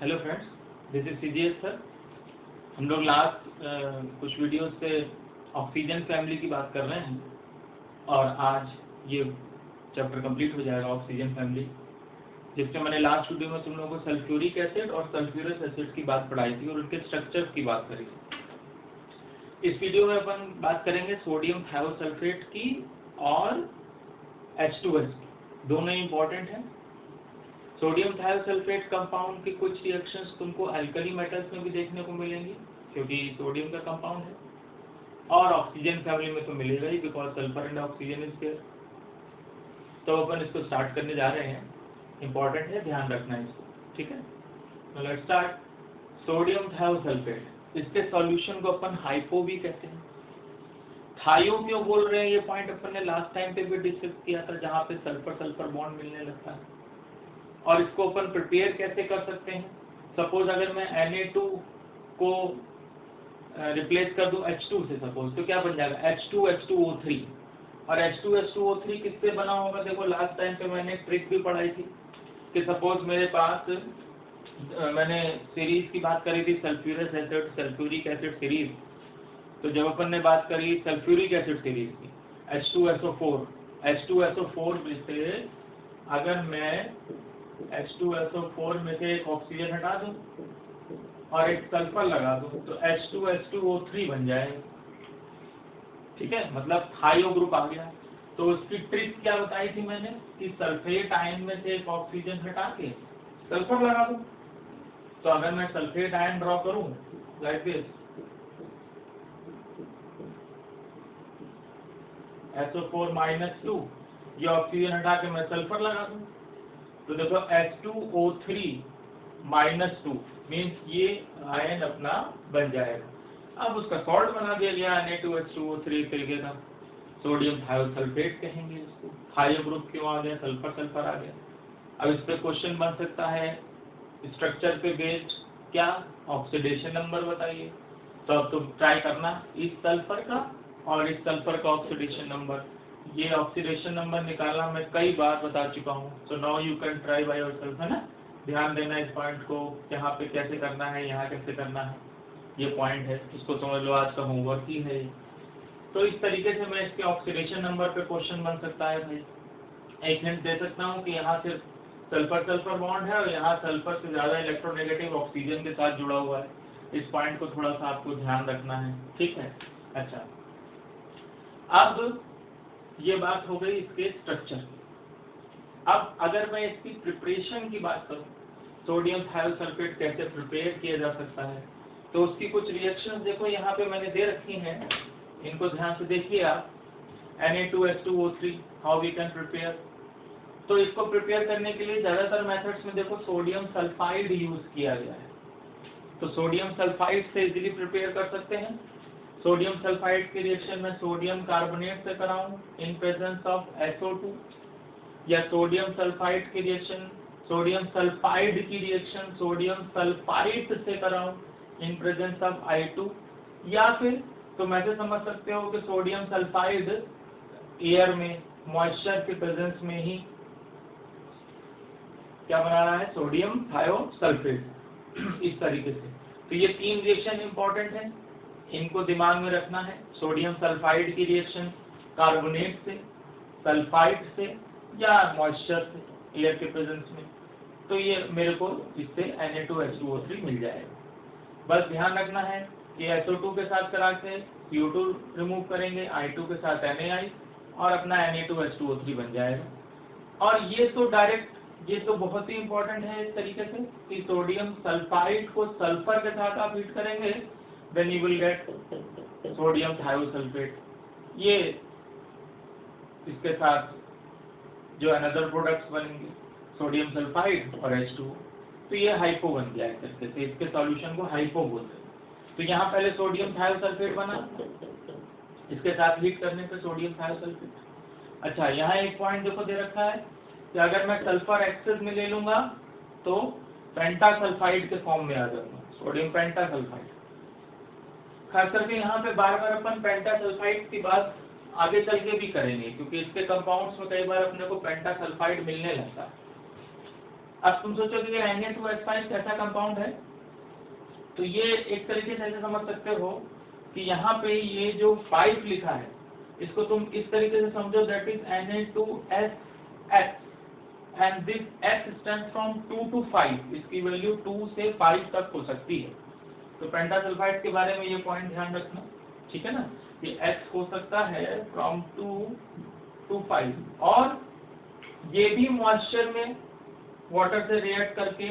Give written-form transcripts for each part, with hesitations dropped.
Hello friends, this is CGS sir. हम लोग last कुछ वीडियोस से ऑक्सीजन फैमिली की बात कर रहे हैं और आज ये चैप्टर कंप्लीट हो जाएगा ऑक्सीजन फैमिली, जिसमें मैंने लास्ट वीडियो में तुम लोगों को सल्फ्यूरिक एसिड और सल्फ्यूरस एसिड की बात पढ़ाई थी और उनके स्ट्रक्चर्स की बात करी थी। इस वीडियो में अपन बात करेंगे सोडियम थायोसल्फेट की और H2S की, दोनों इंपॉर्टेंट हैं। सोडियम थायोसल्फेट कंपाउंड की कुछ रिएक्शंस तुमको अल्कली मेटल्स में भी देखने को मिलेंगी क्योंकि सोडियम का कंपाउंड है, और ऑक्सीजन फैमिली में तो मिलेगा ही because sulphur and oxygen is there. तो अपन इसको स्टार्ट करने जा रहे हैं, इंपॉर्टेंट है, ध्यान रखना है इसको, ठीक है। Let's start. सोडियम थायोसल्फेट, इसके सॉल्यूशन को अपन हाइपो भी कहते हैं। थायो क्यों बोल रहे हैं, ये पॉइंट अपन ने लास्ट टाइम पे भी डिस्कस किया था, जहाँ पे सल्फर सल्फर बॉन्ड मिलने लगता है। और इसको अपन प्रिपेयर कैसे कर सकते हैं। सपोज अगर मैं Na2 को रिप्लेस कर दूं H2 से सपोज, तो क्या बन जाएगा H2H2O3। और H2H2O3 किससे बना होगा, देखो लास्ट टाइम पे मैंने ट्रिक भी पढ़ाई थी कि सपोज मेरे पास मैंने सीरीज की बात करी थी, sulphurous acid sulphuric acid series. तो जब अपन ने बात करी सल्फ्यूरिक एसिड सीरीज की, H2SO4 में से अगर मैं H2SO4 में से एक ऑक्सीजन हटा दूं और एक सल्फर लगा दूं तो H2H2O3 बन जाएगा, ठीक है, मतलब थायो ग्रुप आ गया। तो उसकी ट्रिक क्या बताई थी मैंने कि सल्फेट आयन में से एक ऑक्सीजन हटा के सल्फर लगा दूं। तो अगर मैं सल्फेट आयन ड्रॉ करूं लाइक दिस, SO4-2, ये ऑक्सीजन हटा के मैं सल्फर लगा दूं तो देखो H2O3-2 मीन्स ये आयन अपना बन जाएगा। अब उसका सॉल्ट बना दिया गया Na2H2O3 तरीके का, सोडियम थायोसल्फेट कहेंगे इसको। थायो ग्रुप क्यों आ गया, सल्फर सल्फर आ गया। अब इस पे क्वेश्चन बन सकता है स्ट्रक्चर पे बेस्ड, क्या ऑक्सीडेशन नंबर बताइए। तो अब तुम ट्राई करना इस सल्फर का और इस सल्फर का ऑक्सीडेशन नंबर। ये ऑक्सीडेशन नंबर निकालना मैं कई बार बता चुका हूँ, so now you can try by yourself, है ना। ध्यान देना इस पॉइंट को, यहाँ पे कैसे करना है, यहाँ कैसे करना है, ये पॉइंट है, इसको समझ लो, आज का होमवर्क ही है। तो इस तरीके से मैं इसके ऑक्सीडेशन नंबर पे क्वेश्चन बन सकता है भाई। एक हिंट दे सकता हूँ कि यहाँ सिर्फ सल्फर सल्फर बॉन्ड है और यहाँ सल्फर से ज्यादा इलेक्ट्रोनेगेटिव ऑक्सीजन के साथ जुड़ा हुआ है। इस पॉइंट को थोड़ा सा आपको ध्यान रखना है, ठीक है। अच्छा, अब ये बात हो गई इसके स्ट्रक्चर की। अब अगर मैं इसकी प्रिपरेशन की बात करूं, सोडियम थायोसल्फेट कैसे प्रिपेयर किया जा सकता है, तो उसकी कुछ रिएक्शंस देखो यहाँ पे मैंने दे रखी हैं, इनको ध्यान से देखिए आप। Na2H2O3, how we can prepare. तो इसको प्रिपेयर करने के लिए ज्यादातर मेथड्स में देखो सोडियम सल्फाइड यूज किया गया है। तो सोडियम सल्फाइड से इजीली प्रिपेयर कर सकते हैं। सोडियम सल्फाइड की रिएक्शन में सोडियम कार्बोनेट से कराऊं इन प्रेजेंस ऑफ SO2, या सोडियम सल्फाइड की रिएक्शन, सोडियम सल्फाइड की रिएक्शन सोडियम सल्फाइड से कराऊं इन प्रेजेंस ऑफ I2, या फिर तुम ऐसे समझ सकते हो कि सोडियम सल्फाइड एयर में मॉइस्चर के प्रेजेंस में ही क्या बना रहा है, सोडियम थायोसल्फेट, इस तरीके से। तो ये तीन रिएक्शन इंपॉर्टेंट है, इनको दिमाग में रखना है। सोडियम सल्फाइड की रिएक्शन कार्बोनेट से, सल्फाइड से, या मॉइस्चर से एयर के प्रेजेंस में। तो ये मेरे को इससे Na2H2O3 मिल जाएगा। बस ध्यान रखना है कि SO2 के साथ करा के CO2 रिमूव करेंगे, I2 के साथ NaI, और अपना Na2H2O3 बन जाएगा। और ये तो डायरेक्ट, ये तो बहुत ही इंपॉर्टेंट है इस तरीके से कि सोडियम सल्फाइड को सल्फर के साथ आप हीट करेंगे, then you will get sodium thiosulphate. ये इसके साथ जो अनदर प्रोडक्ट्स बनेंगे सोडियम सल्फाइड और H2O, तो ये हाइपो बन गया है करके से, इसके सॉल्यूशन को हाइपो बोलते हैं। तो यहाँ पहले सोडियम थायोसल्फेट बना, इसके साथ हीट करने पे सोडियम थायोसल्फेट। अच्छा, यहाँ एक पॉइंट देखो दे रखा है कि अगर मैं सल्फर एक्सेस में ले लूंगा तो पेंटासल्फाइड के फॉर्म में आ जाऊंगा, सोडियम पेंटासल्फाइड। खास करके यहाँ पे बार बार अपन पेंटासल्फाइड की बात आगे चल के भी करेंगे, क्योंकि इसके कंपाउंड्स में कई बार अपने को पेंटासल्फाइड मिलने लगता है। अब तुम सोचोगे कि Na2H5 कैसा कंपाउंड है, तो ये एक तरीके से ऐसे समझ सकते हो कि यहाँ पे ये जो 5 लिखा है इसको तुम इस तरीके से समझो, that is Na2SH and this H stand from 2 to 5, इसकी वैल्यू 2 से 5 तक हो सकती है। तो पेंटासल्फाइड के बारे में ये पॉइंट ध्यान रखना, ठीक है ना, कि H हो सकता है फ्रॉम 2 to 5, और ये भी मॉइस्चर में वाटर से रिएक्ट करके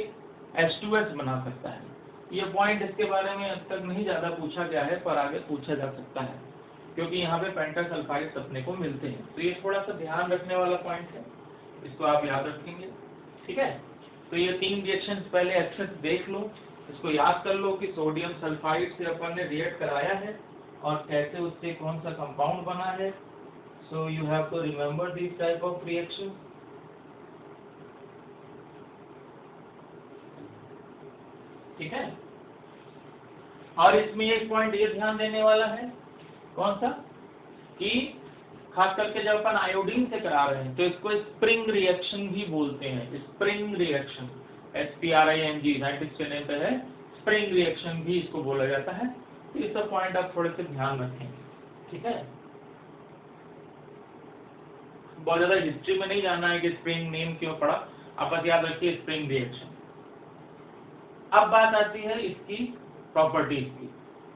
H2S बना सकता है। ये पॉइंट इसके बारे में अब तक नहीं ज्यादा पूछा गया है, पर आगे पूछा जा सकता है, क्योंकि यहाँ पे पेंटासल्फाइड्स अपने को मिलते हैं। तो ये थोड़ा सा ध्यान रखने वाला पॉइंट है, इसको आप याद रखेंगे, ठीक है। तो ये 3 रिएक्शंस पहले अच्छे से देख लो, इसको याद कर लो कि सोडियम सल्फाइड से अपन ने रिएक्ट कराया है और कैसे उससे कौन सा कंपाउंड बना है। So you have to remember this type of reaction, ठीक है। और इसमें एक पॉइंट ये ध्यान देने वाला है, कौन सा, कि खास करके जब अपन आयोडीन से करा रहे हैं तो इसको स्प्रिंग रिएक्शन भी बोलते हैं। Spring reaction, SPRING scientific name पे है, स्प्रिंग रिएक्शन भी इसको बोला जाता है। तो ये सब पॉइंट आप थोड़े से ध्यान रखें, ठीक है। बहुत ज्यादा हिस्ट्री में नहीं जानना है कि स्प्रिंग नेम क्यों पड़ा, आप बस याद रखिए स्प्रिंग रिएक्शन। अब बात आती है इसकी प्रॉपर्टीज की।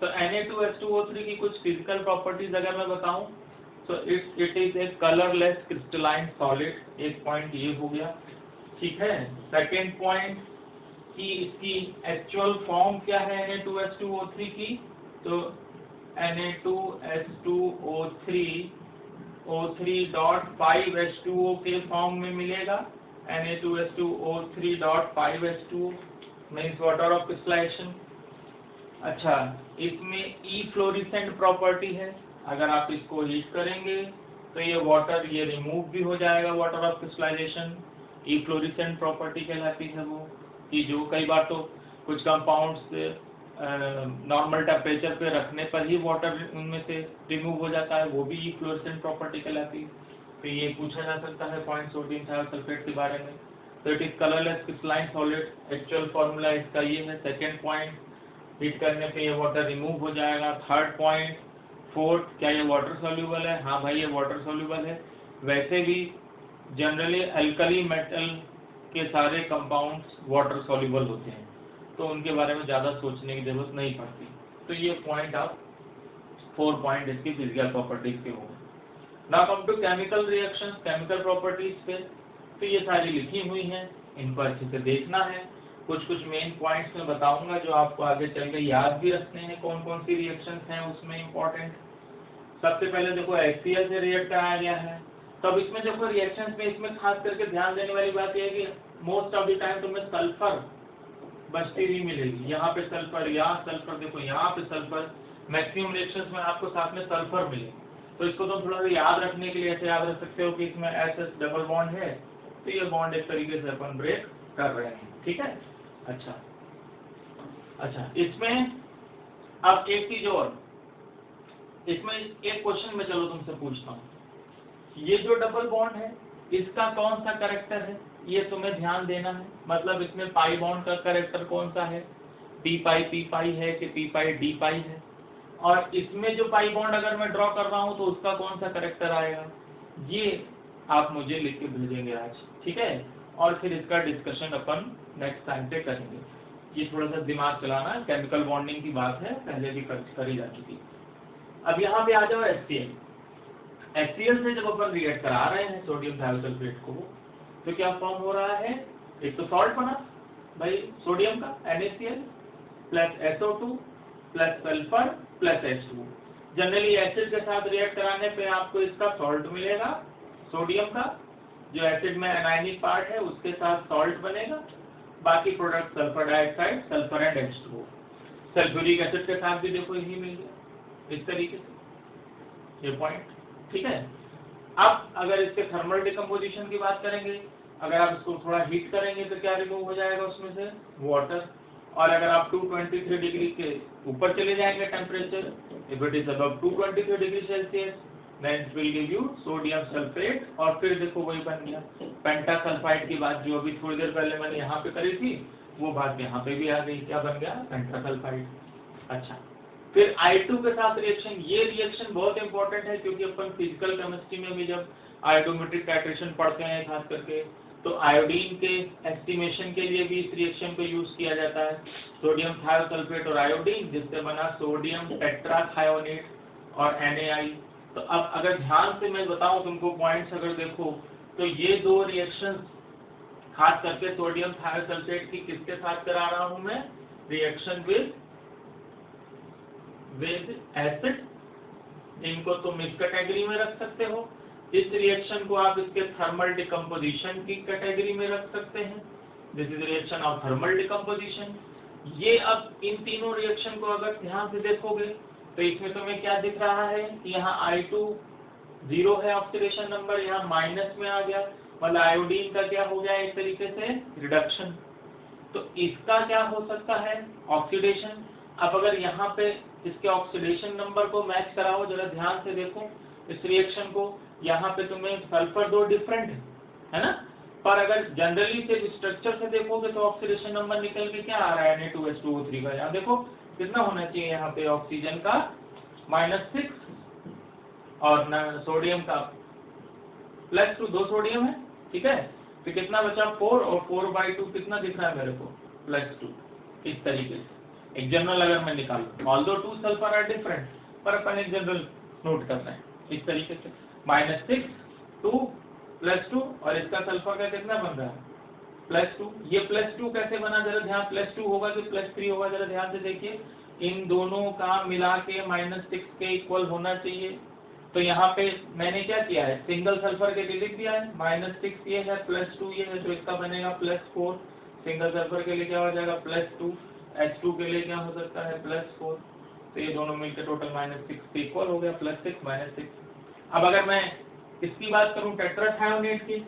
तो Na2H2O3 की कुछ फिजिकल प्रॉपर्टीज अगर मैं बताऊं तो it is a colourless crystalline solid, एक पॉइंट ये हो गया, ठीक है। सेकेंड पॉइंट कि इसकी एक्चुअल फॉर्म क्या है Na2H2O3 की, तो Na2H2O3 O3.5H2O के फॉर्म में मिलेगा। Na2H2O3.5H2O means water of crystallization. अच्छा, इसमें इफ्लोरेसेंट प्रॉपर्टी है, अगर आप इसको हीट करेंगे तो ये वाटर ये रिमूव भी हो जाएगा, वाटर ऑफ क्रिस्टलाइजेशन। इफ्लोरेसेंट प्रॉपर्टी कहलाती है वो, कि जो कई बार तो कुछ कंपाउंड्स नॉर्मल टेम्परेचर पे रखने पर ही वाटर उनमें से रिमूव हो जाता है, वो भी इफ्लोरेसेंट प्रॉपर्टी कहलाती है। तो ये पूछा जा सकता है पॉइंट सोडियम थायोसल्फेट के बारे में। तो it is colourless crystalline solid, actual formula इसका ये है। सेकेंड पॉइंट, हीट करने पे ये वाटर रिमूव हो जाएगा। थर्ड पॉइंट, फोर्थ, क्या ये वाटर सॉल्यूबल है? हाँ भाई, ये वाटर सॉल्यूबल है। वैसे भी जनरली अल्कली मेटल के सारे कंपाउंड्स वाटर सॉल्यूबल होते हैं, तो उनके बारे में ज़्यादा सोचने की जरूरत नहीं पड़ती। तो ये पॉइंट आप 4 पॉइंट इसकी फिजिकल प्रॉपर्टीज के होंगे। Now come to chemical reactions, chemical properties पे। तो ये सारी लिखी हुई हैं, इनको अच्छे से देखना है। कुछ मेन पॉइंट्स मैं बताऊंगा जो आपको आगे चल के याद भी रखने हैं, कौन कौन सी रिएक्शंस हैं उसमें इम्पोर्टेंट। सबसे पहले देखो HCl से रिएक्ट कराया गया है, तो अब इसमें देखो रिएक्शंस में इसमें खास करके ध्यान देने वाली बात यह है कि मोस्ट ऑफ द टाइम तुम्हें सल्फर बचती हुई मिलेगी। यहाँ पे सल्फर, यहाँ सल्फर, देखो यहाँ पे सल्फर, मैक्सिमम रिएक्शंस में आपको साथ में सल्फर मिले। तो इसको तुम थोड़ा सा याद रखने के लिए ऐसे याद रख सकते हो कि इसमें SS डबल बॉन्ड है, तो ये बॉन्ड एक तरीके से अपन ब्रेक कर रहे हैं, ठीक है। अच्छा, इसमें अब एक चीज और, इसमें एक क्वेश्चन में चलो तुमसे पूछता हूँ, ये जो डबल बॉन्ड है इसका कौन सा कैरेक्टर है, ये तुम्हें ध्यान देना है। मतलब इसमें पाई बॉन्ड का कैरेक्टर कौन सा है, पी पाई है कि पी पाई डी पाई है। और इसमें जो पाई बॉन्ड अगर मैं ड्रॉ कर रहा हूँ तो उसका कौन सा कैरेक्टर आएगा, ये आप मुझे लिख के भेजेंगे आज, ठीक है। और फिर इसका डिस्कशन अपन नेक्स्ट टाइम पे करेंगे। ये थोड़ा सा दिमाग चलाना, केमिकल बॉन्डिंग की बात है, पहले भी करी जा चुकी। अब यहाँ पे आ जाओ HCl। HCl से जब अपन रिएक्ट करा रहे हैं सोडियम थायोसल्फेट को, तो क्या फॉर्म हो रहा है, एक तो सॉल्ट बना भाई सोडियम का NaCl plus SO2 plus sulphur plus H2। Generally acid के साथ रिएक्ट कराने पे आपको इसका सॉल्ट मिलेगा सोडियम का, जो एसिड में एनायनिक पार्ट है उसके साथ सॉल्ट बनेगा, बाकी product sulphur dioxide, sulphur and H2O। Sulphuric acid के साथ भी देखो यही मिल गया इस तरीके से, ये पॉइंट, ठीक है। अब अगर इसके थर्मल डिकम्पोजिशन की बात करेंगे, अगर आप इसको थोड़ा हीट करेंगे तो क्या रिमूव हो जाएगा उसमें से, वाटर। और अगर आप 223 डिग्री के ऊपर चले जाएंगे temperature, if it is above 223 degree Celsius, then it will give you sodium sulphate, और फिर देखो वही बन गया पेंटासल्फाइड की बात जो अभी थोड़ी देर पहले मैंने यहाँ पे करी थी वो बात यहाँ पे भी आ गई, क्या बन गया पेंटासल्फाइड। अच्छा, फिर I2 के साथ रिएक्शन, ये रिएक्शन बहुत इंपॉर्टेंट है क्योंकि अपन फिजिकल केमिस्ट्री में भी जब आयोडोमेट्रिक टाइट्रेशन पढ़ते हैं खास करके तो आयोडीन के एस्टिमेशन के लिए भी इस रिएक्शन को यूज किया जाता है, सोडियम थायोसल्फेट और आयोडीन, जिससे बना सोडियम टेट्राथायोनेट और NaI। तो अब अगर ध्यान से मैं बताऊं तुमको पॉइंट्स अगर देखो तो ये दो रिएक्शंस खास करके सोडियम थायोसल्फेट की किसके साथ करा रहा हूं मैं, रिएक्शन विद एसिड, इनको तुम इस कैटेगरी में रख सकते हो। इस रिएक्शन को आप इसके थर्मल डिकम्पोजिशन की कैटेगरी में रख सकते हैं, this is reaction of thermal decomposition. ये अब इन तीनों रिएक्शन को अगर ध्यान से देखोगे तो इसमें तुम्हें क्या दिख रहा है कि यहाँ I2 0 है ऑक्सीडेशन नंबर, यहाँ माइनस में आ गया, मतलब आयोडीन का क्या हो गया एक तरीके से रिडक्शन। तो इसका क्या हो सकता है ऑक्सीडेशन। अब अगर यहाँ पे इसके ऑक्सीडेशन नंबर को मैच कराओ, जरा ध्यान से देखो इस रिएक्शन को, यहाँ पे तुम्हें सल्फर दो डिफरेंट है ना, पर अगर जनरली सिर्फ स्ट्रक्चर से देखोगे तो ऑक्सीडेशन नंबर निकल के क्या आ रहा है Na2H2O3 का, यहाँ देखो कितना होना चाहिए यहाँ पे ऑक्सीजन का -6 और सोडियम का +2, 2 सोडियम है, ठीक है, तो कितना बचा 4 और 4/2 कितना दिख रहा है मेरे को +2। इस तरीके से एक जनरल अगर मैं निकालूं, ऑल्दो 2 सल्फर आर डिफरेंट, पर अपन एक जनरल नोट करते हैं इस तरीके से -6 2 +2 और इसका सल्फर का कितना बन रहा है +2। ये +2 कैसे बना, जरा ध्यान, +2 होगा कि +3 होगा, जरा ध्यान से देखिए, इन दोनों का मिला के -6 के इक्वल होना चाहिए। तो यहाँ पे मैंने क्या किया है, सिंगल सल्फर के लिए लिख दिया है, -6 ये है, +2 ये है, तो इसका बनेगा +4, सिंगल सल्फर के लिए क्या हो जाएगा +2, H2 के लिए क्या हो सकता है +4, तो ये दोनों मिलकर टोटल -6 के इक्वल हो गया, +6 -6। अब अगर मैं इसकी बात करूं टेट्राथायोनेट की,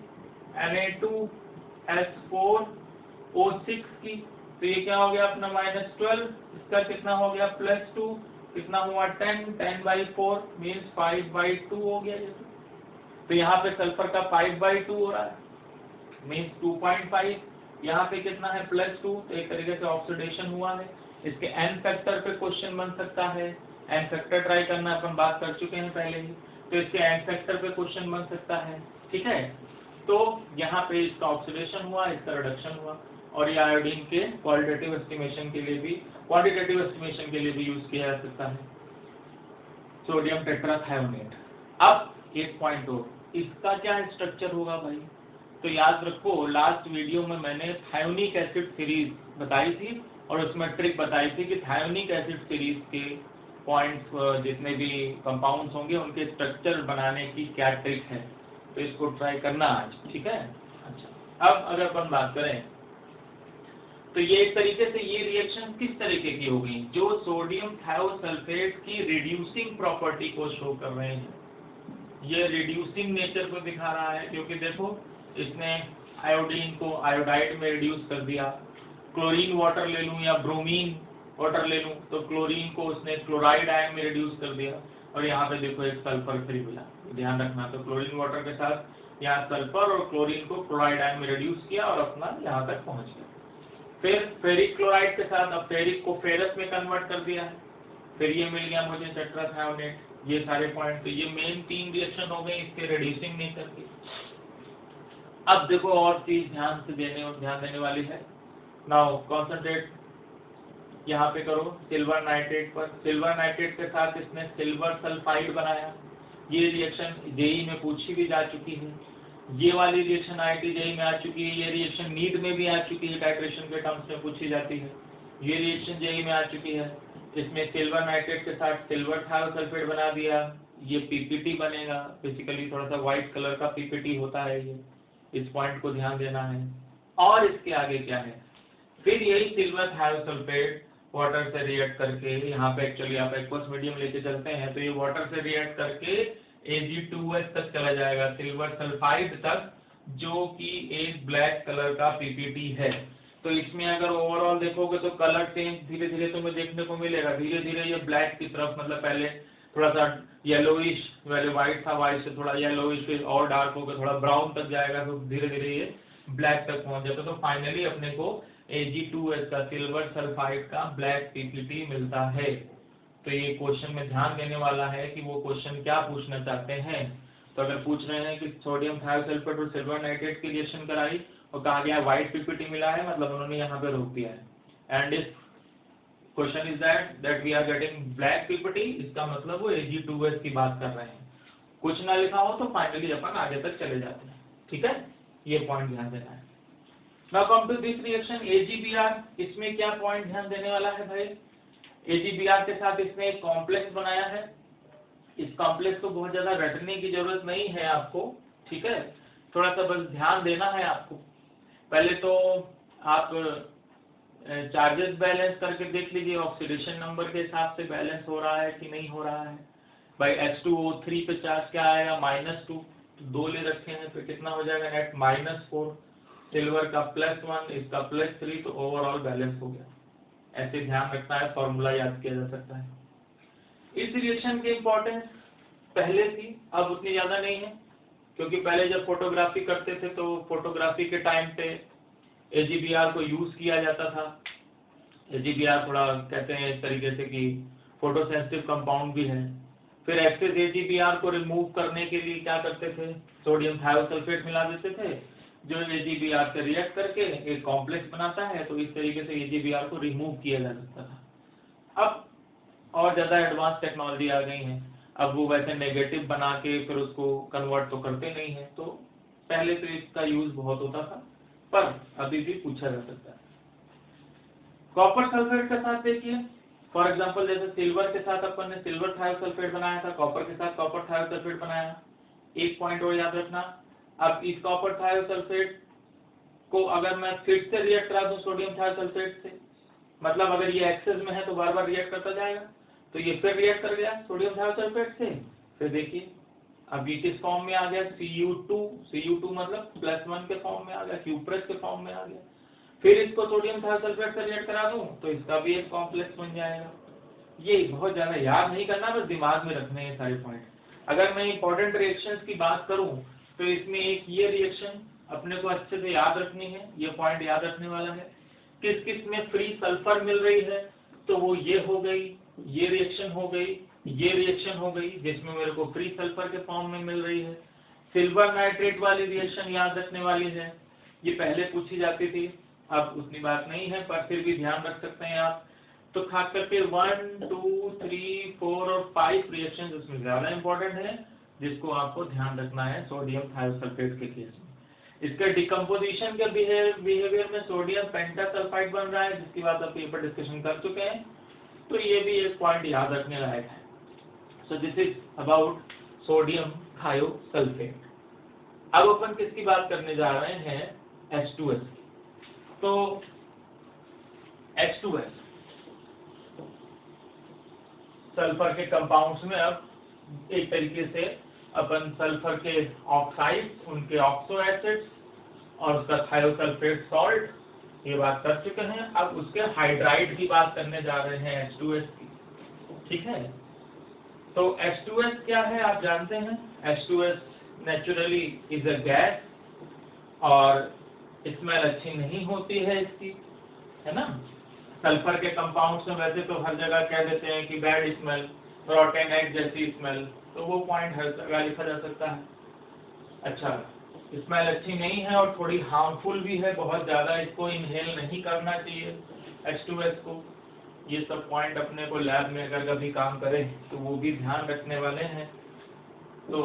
Na2S4O6 की, तो ये क्या हो गया अपना -12, इसका कितना हो गया +2, कितना हुआ 10, 10/4 मीन्स 5/2 हो गया जैसे। तो यहाँ पे सल्फर का 5/2 हो रहा है मीन्स 2.5, यहाँ पे कितना है +2, तो एक तरीके से ऑक्सीडेशन हुआ है। इसके n फैक्टर पे क्वेश्चन बन सकता है, n फैक्टर ट्राई करना अपन बात कर चुके हैं पहले ही, तो इसके n फैक्टर पे क्वेश्चन बन सकता है, ठीक है। तो यहाँ पे इसका ऑक्सीडेशन हुआ, इसका रिडक्शन हुआ, और ये आयोडीन के क्वालिटेटिव एस्टिमेशन के लिए भी, क्वांटिटेटिव एस्टिमेशन के लिए भी यूज किया जा सकता है, सोडियम टेट्राथायोनेट। अब एक पॉइंट हो, इसका क्या स्ट्रक्चर होगा भाई, तो याद रखो लास्ट वीडियो में मैंने थायोनिक एसिड सीरीज बताई थी और उसमें ट्रिक बताई थी कि थायोनिक एसिड सीरीज के पॉइंट्स जितने भी कंपाउंड्स होंगे उनके स्ट्रक्चर बनाने की क्या ट्रिक है, तो इसको ट्राई करना आज, ठीक है। अच्छा, अब अगर अपन बात करें तो ये एक तरीके से ये रिएक्शन किस तरीके की हो गई, जो सोडियम थायोसल्फेट की रिड्यूसिंग प्रॉपर्टी को शो कर रहे हैं, ये रिड्यूसिंग नेचर को दिखा रहा है, क्योंकि देखो इसने आयोडीन को आयोडाइड में रिड्यूस कर दिया, क्लोरीन वाटर ले लूं या ब्रोमीन वाटर ले लूं तो क्लोरीन को उसने क्लोराइड आयन में रिड्यूस कर दिया, और यहाँ पे देखो एक सल्फर फ्री मिला, ध्यान रखना, तो क्लोरीन वाटर के साथ यहाँ सल्फर और क्लोरीन को क्लोराइड आयन में रिड्यूस किया और अपना यहाँ तक पहुँच गया। फिर फेरिक क्लोराइड के साथ अब फेरिक को फेरस में कन्वर्ट कर दिया है, फिर ये मिल गया मुझे टेट्राथायोनेट, ये सारे पॉइंट, तो ये मेन 3 रिएक्शन हो गए इसके रिड्यूसिंग नेचर की। अब देखो और चीज ध्यान देने वाली है, नाउ कॉन्सेंट्रेट यहाँ पे करो सिल्वर नाइट्रेट पर, सिल्वर नाइट्रेट के साथ इसने सिल्वर सल्फाइड बनाया, ये रिएक्शन जेई में पूछी भी जा चुकी है, ये वाली रिएक्शन आईआईटी जेई में आ चुकी है, ये रिएक्शन नीट में भी आ चुकी है, टाइट्रेशन के टर्म्स में पूछी जाती है, ये रिएक्शन जेई में आ चुकी है। इसमें सिल्वर नाइट्रेट के साथ सिल्वर थायोसल्फेट बना दिया, ये पीपीटी बनेगा, बेसिकली थोड़ा सा व्हाइट कलर का पीपीटी होता है ये, इस पॉइंट को ध्यान देना है। और इसके आगे क्या है, फिर यही सिल्वर थायोसल्फेट वाटर से रिएक्ट करके, यहाँ पे एक्चुअली आप एक्वस मीडियम लेके चलते हैं तो ये वाटर से रिएक्ट करके Ag2S तक चला जाएगा, सिल्वर सल्फाइड तक, जो कि एक ब्लैक कलर का पीपीटी है। तो इसमें अगर ओवरऑल देखोगे तो कलर चेंज धीरे धीरे तुम्हें देखने को मिलेगा, धीरे धीरे ये ब्लैक की तरफ, मतलब पहले थोड़ा सा येलोइश, पहले व्हाइट था, व्हाइट से थोड़ा येलोइश, फिर और डार्क होकर थोड़ा ब्राउन तक जाएगा, तो धीरे धीरे ये ब्लैक तक पहुंच जाता है। तो फाइनली अपने को Ag2S का सिल्वर सल्फाइड का ब्लैक पीपीटी मिलता है। तो ये क्वेश्चन में ध्यान देने वाला है कि वो क्वेश्चन क्या पूछना चाहते हैं। तो अगर पूछ रहे हैं कि सोडियम थायोसल्फेट और सिल्वर नाइट्रेट की रिएक्शन कराई और कहा गया व्हाइट पीपीटी मिला है, मतलब उन्होंने यहाँ पे रोक दिया है। And if question is that we are getting black PPT, इसका मतलब वो Ag2S की बात कर रहे हैं। कुछ ना लिखा हो तो फाइनली अपन आगे तक चले जाते हैं। ठीक है, ये पॉइंट ध्यान देना है। Now come to this reaction AgBr। इसमें क्या पॉइंट ध्यान देने वाला है भाई, AgBr के साथ इसने एक कॉम्प्लेक्स बनाया है। इस कॉम्प्लेक्स को बहुत ज्यादा रटने की जरूरत नहीं है आपको, ठीक है, थोड़ा सा बस ध्यान देना है आपको। पहले तो आप चार्जेस बैलेंस करके देख लीजिए, ऑक्सीडेशन नंबर के हिसाब से बैलेंस हो रहा है कि नहीं हो रहा है। भाई H2O3 पे चार्ज क्या आएगा, -2, 2 ले रखे हैं, तो कितना हो जाएगा नेट, -4। सिल्वर का +1, इसका +3, तो ओवरऑल बैलेंस हो गया। ऐसे ध्यान रखना है, फॉर्मूला याद किया जा सकता है। इस रिएक्शन की इंपॉर्टेंस पहले थी, अब उतनी ज्यादा नहीं है, क्योंकि पहले जब फोटोग्राफी करते थे तो फोटोग्राफी के टाइम पे AgBr को यूज किया जाता था। AgBr थोड़ा कहते हैं इस तरीके से कि फोटोसेंसिटिव कंपाउंड भी है। फिर एक्सेस AgBr को रिमूव करने के लिए क्या करते थे, सोडियम थायोसल्फेट मिला देते थे, जो AgBr से रिएक्ट करके एक कॉम्प्लेक्स बनाता है। तो इस तरीके से AgBr को रिमूव किया जा सकता था। अब और ज्यादा एडवांस टेक्नोलॉजी आ गई है, अब वो वैसे नेगेटिव बना के फिर उसको कन्वर्ट तो करते नहीं है। तो पहले तो इसका यूज बहुत होता था, पर अभी भी पूछा जा सकता है। कॉपर सल्फेट के साथ देखिए, फॉर एग्जांपल जैसे सिल्वर के साथ अपन ने सिल्वर थायोसल्फेट बनाया था, कॉपर के साथ कॉपर थायोसल्फेट बनाया। एक पॉइंट और याद रखना, अब इस कॉपर थायोसल्फेट को अगर मैं फिर से रिएक्ट करा दूं सोडियम थायोसल्फेट से, मतलब अगर ये एक्सेस में है तो बार बार रिएक्ट करता जाएगा, तो ये फिर रिएक्ट कर गया सोडियम थायोसल्फेट से। फिर देखिए अब ये किस फॉर्म में आ गया, Cu2 मतलब +1 के फॉर्म में आ गया, क्यूप्रेस के फॉर्म में आ गया। फिर इसको सोडियम थायोसल्फेट से रिएक्ट करा दूं तो इसका भी एक कॉम्प्लेक्स बन जाएगा। ये बहुत ज्यादा याद नहीं करना, बस दिमाग में रखने हैं सारे पॉइंट। अगर मैं इंपॉर्टेंट रिएक्शंस की बात करूं तो इसमें एक ये रिएक्शन अपने को अच्छे से याद रखनी है, ये पॉइंट याद रखने वाला है। किस किस में फ्री सल्फर मिल रही है, तो वो ये हो गई, ये रिएक्शन हो गई, ये रिएक्शन हो गई जिसमें मेरे को फ्री सल्फर के फॉर्म में मिल रही है। सिल्वर नाइट्रेट वाली रिएक्शन याद रखने वाली है, ये पहले पूछी जाती थी, अब उतनी बात नहीं है, पर फिर भी ध्यान रख सकते हैं आप। तो खास करके 1, 2, 3, 4 और 5 रिएक्शन इसमें ज्यादा इंपॉर्टेंट है, जिसको आपको ध्यान रखना है सोडियम थायोसल्फेट के केस में। इसके डिकम्पोजिशन के बिहेवियर में सोडियम पेंटासल्फाइड बन रहा है, जिसकी बात आप पेपर डिस्कशन कर चुके हैं, तो ये भी एक पॉइंट याद रखने लायक है। So this is about sodium thiosulphate. अब अपन किसकी बात करने जा रहे हैं, H2S की। तो H2S सल्फर के कंपाउंड्स में अब एक तरीके से अपन सल्फर के ऑक्साइड्स, उनके ऑक्सो एसिड्स और उसका थायोसल्फेट सॉल्ट, ये बात कर चुके हैं। अब उसके हाइड्राइड की बात करने जा रहे हैं H2S की, ठीक है। तो H2S क्या है आप जानते हैं, H2S naturally is a gas और स्मेल अच्छी नहीं होती है इसकी, है ना। सल्फर के कंपाउंड्स में वैसे तो हर जगह कह देते हैं कि बैड स्मेल, रॉटन एग जैसी स्मेल, तो वो पॉइंट हर जगह लिखा जा सकता है। अच्छा, स्मेल अच्छी नहीं है और थोड़ी हार्मफुल भी है, बहुत ज्यादा इसको इनहेल नहीं करना चाहिए H2S को। ये सब पॉइंट अपने को लैब में अगर कभी काम करें तो वो भी ध्यान रखने वाले हैं। तो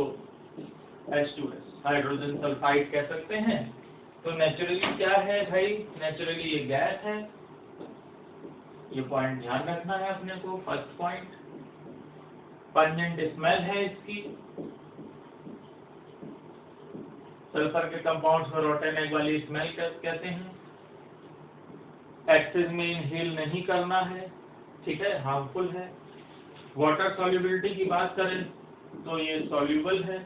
H2S हाइड्रोजन सल्फाइड कह सकते हैं। तो नेचुरली क्या है भाई, नेचुरली ये गैस है, ये पॉइंट ध्यान रखना है अपने को। फर्स्ट पॉइंट, पंजेंट स्मेल है इसकी, सल्फर के कंपाउंड्स में रोटन एग वाली स्मेल कहते हैं। एक्सेस में इनहेल नहीं करना है, ठीक है, हार्मफुल है। वाटर सॉल्युबिलिटी की बात करें तो ये सॉल्युबल है